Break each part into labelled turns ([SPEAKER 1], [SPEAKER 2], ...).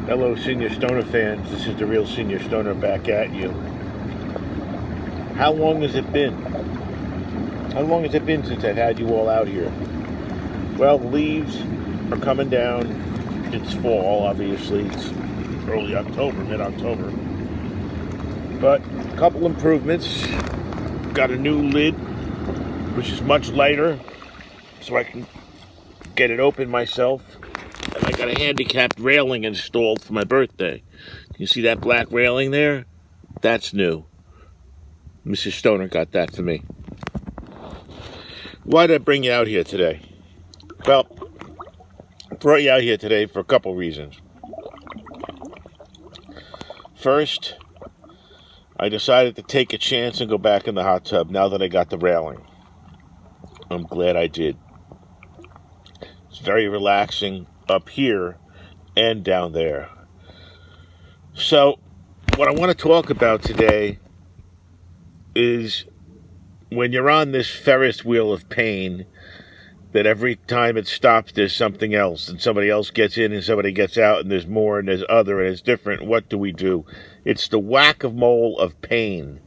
[SPEAKER 1] Hello, Senior Stoner fans. This is the real Senior Stoner back at you. How long has it been? How long has it been since I've had you all out here? Well, the leaves are coming down. It's fall, obviously. It's early October, mid-October. But a couple improvements. Got a new lid, which is much lighter, so I can get it open myself. And I got a handicapped railing installed for my birthday. You see that black railing there? That's new. Mrs. Stoner got that for me. Why did I bring you out here today? Well, I brought you out here today for a couple reasons. First, I decided to take a chance and go back in the hot tub now that I got the railing. I'm glad I did. It's very relaxing up here and down there. So, what I want to talk about today is when you're on this Ferris wheel of pain, that every time it stops, there's something else, and somebody else gets in and somebody gets out, and there's more and there's other, and it's different. What do? It's the whack-a-mole of pain.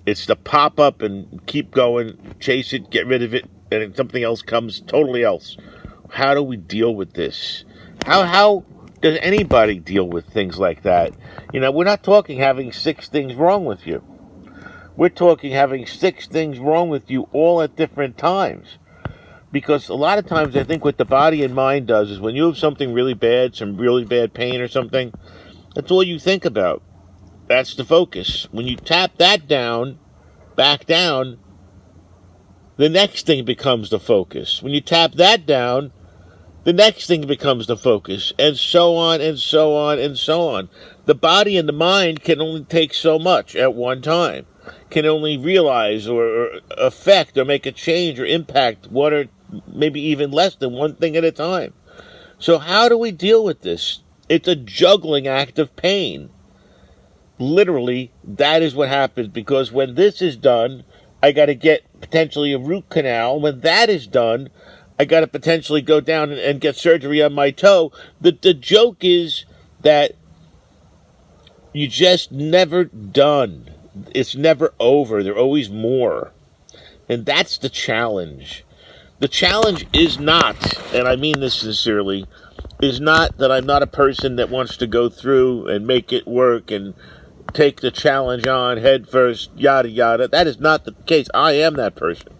[SPEAKER 1] It's the pop up and keep going, chase it, get rid of it, and then something else comes totally else. How do we deal with this? How does anybody deal with things like that? You know, we're not talking having 6 things wrong with you. We're talking having 6 things wrong with you all at different times. Because a lot of times I think what the body and mind does is when you have something really bad, some really bad pain or something, that's all you think about. That's the focus. When you tap that down, back down, the next thing becomes the focus. When you tap that down, the next thing becomes the focus, and so on, and so on, and so on. The body and the mind can only take so much at one time, can only realize or affect or make a change or impact one or maybe even less than one thing at a time. So how do we deal with this? It's a juggling act of pain. Literally, that is what happens, because when this is done, I got to get potentially a root canal. When that is done, I got to potentially go down and get surgery on my toe. The joke is that you just never done. It's never over. There's always more. And that's the challenge. The challenge is not, and I mean this sincerely, is not that I'm not a person that wants to go through and make it work and take the challenge on head first, yada, yada. That is not the case. I am that person.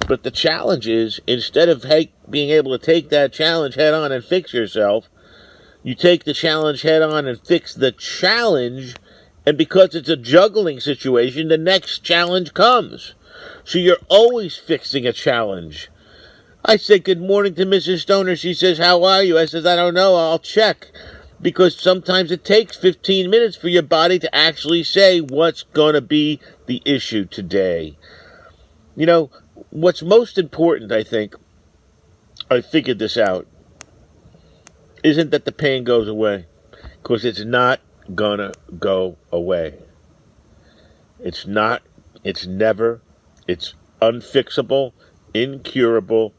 [SPEAKER 1] But the challenge is, instead of being able to take that challenge head on and fix yourself, you take the challenge head on and fix the challenge, and because it's a juggling situation, the next challenge comes. So you're always fixing a challenge. I say good morning to Mrs. Stoner. She says, how are you? I says, I don't know. I'll check. Because sometimes it takes 15 minutes for your body to actually say what's going to be the issue today. You know, what's most important, I think, I figured this out, isn't that the pain goes away. Because it's not gonna go away. It's not, it's never, it's unfixable, incurable,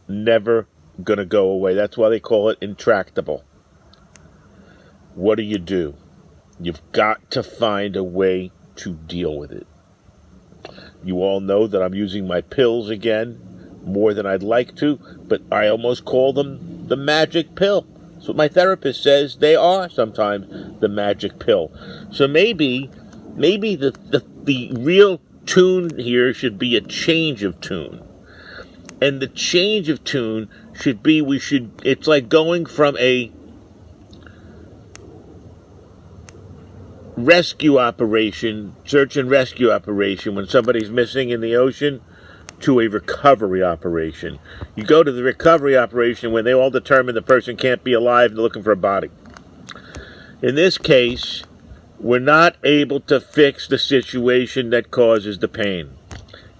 [SPEAKER 1] never gonna go away. That's why they call it intractable. What do? You've got to find a way to deal with it. You all know that I'm using my pills again, more than I'd like to, but I almost call them the magic pill. That's what my therapist says they are sometimes, the magic pill. So maybe the real tune here should be a change of tune. And the change of tune should be, it's like going from a rescue operation, search and rescue operation, when somebody's missing in the ocean, to a recovery operation. You go to the recovery operation when they all determine the person can't be alive and they're looking for a body. In this case, we're not able to fix the situation that causes the pain.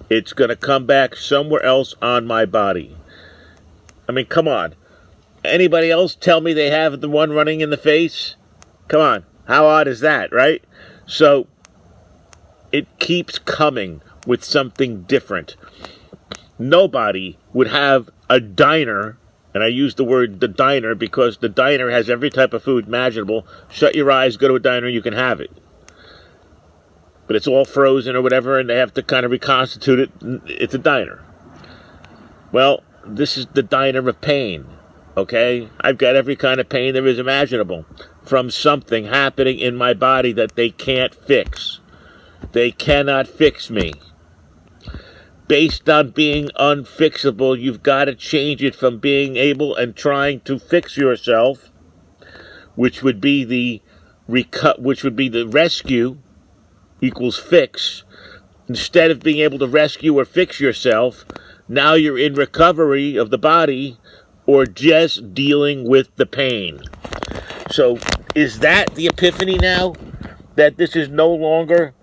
[SPEAKER 1] It's going to come back somewhere else on my body. I mean, come on. Anybody else tell me they have the one running in the face? Come on. How odd is that, right? So, it keeps coming with something different. Nobody would have a diner And I use the word the diner because the diner has every type of food imaginable. Shut your eyes, go to a diner, you can have it. But it's all frozen or whatever, and they have to kind of reconstitute it. It's a diner. Well, this is the diner of pain, okay? I've got every kind of pain there is imaginable from something happening in my body that they can't fix. They cannot fix me. Based on being unfixable, you've got to change it from being able and trying to fix yourself, which would be the rescue equals fix. Instead of being able to rescue or fix yourself, now you're in recovery of the body or just dealing with the pain. So is that the epiphany now? That this is no longer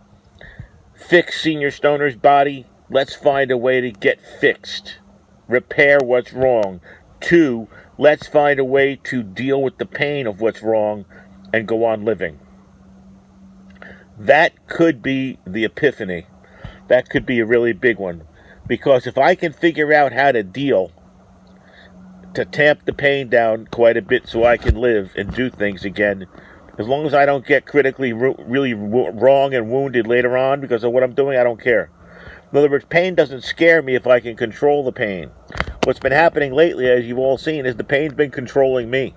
[SPEAKER 1] fix Senior Stoner's body? Let's find a way to get fixed. Repair what's wrong. 2, let's find a way to deal with the pain of what's wrong and go on living. That could be the epiphany. That could be a really big one. Because if I can figure out how to deal, to tamp the pain down quite a bit so I can live and do things again, as long as I don't get critically really wrong and wounded later on because of what I'm doing, I don't care. In other words, pain doesn't scare me if I can control the pain. What's been happening lately, as you've all seen, is the pain's been controlling me.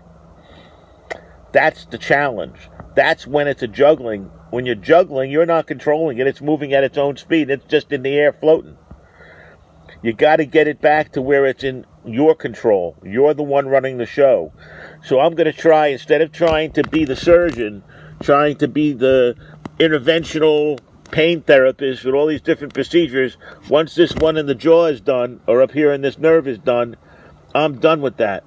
[SPEAKER 1] That's the challenge. That's when it's a juggling. When you're juggling, you're not controlling it. It's moving at its own speed. It's just in the air floating. You got to get it back to where it's in your control. You're the one running the show. So I'm going to try, instead of trying to be the surgeon, trying to be the interventional pain therapist with all these different procedures, once this one in the jaw is done, or up here in this nerve is done, I'm done with that.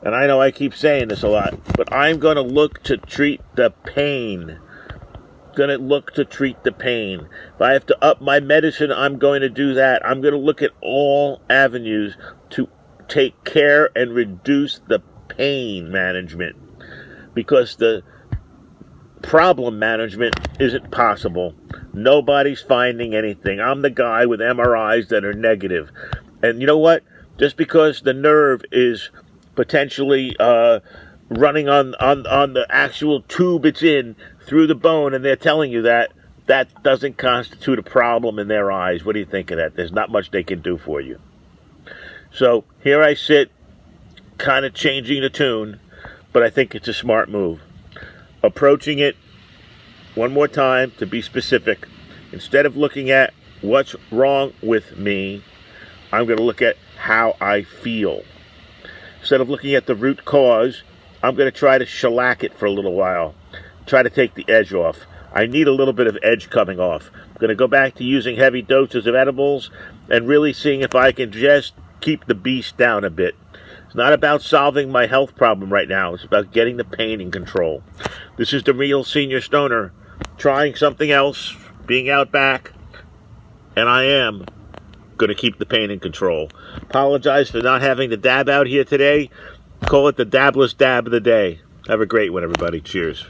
[SPEAKER 1] And I know I keep saying this a lot, but I'm going to look to treat the pain. Going to look to treat the pain. If I have to up my medicine, I'm going to do that. I'm going to look at all avenues to take care and reduce the pain management, because the problem management isn't possible. Nobody's finding anything. I'm the guy with MRIs that are negative. And you know what? Just because the nerve is potentially running on the actual tube it's in through the bone, and they're telling you that doesn't constitute a problem in their eyes. What do you think of that? There's not much they can do for you. So here I sit, kind of changing the tune, but I think it's a smart move. Approaching it one more time to be specific. Instead of looking at what's wrong with me, I'm going to look at how I feel. Instead of looking at the root cause, I'm going to try to shellac it for a little while. Try to take the edge off. I need a little bit of edge coming off. I'm going to go back to using heavy doses of edibles and really seeing if I can just keep the beast down a bit. It's not about solving my health problem right now. It's about getting the pain in control. This is the real Senior Stoner, trying something else, being out back, and I am going to keep the pain in control. Apologize for not having the dab out here today. Call it the Dabless dab of the day. Have a great one, everybody. Cheers.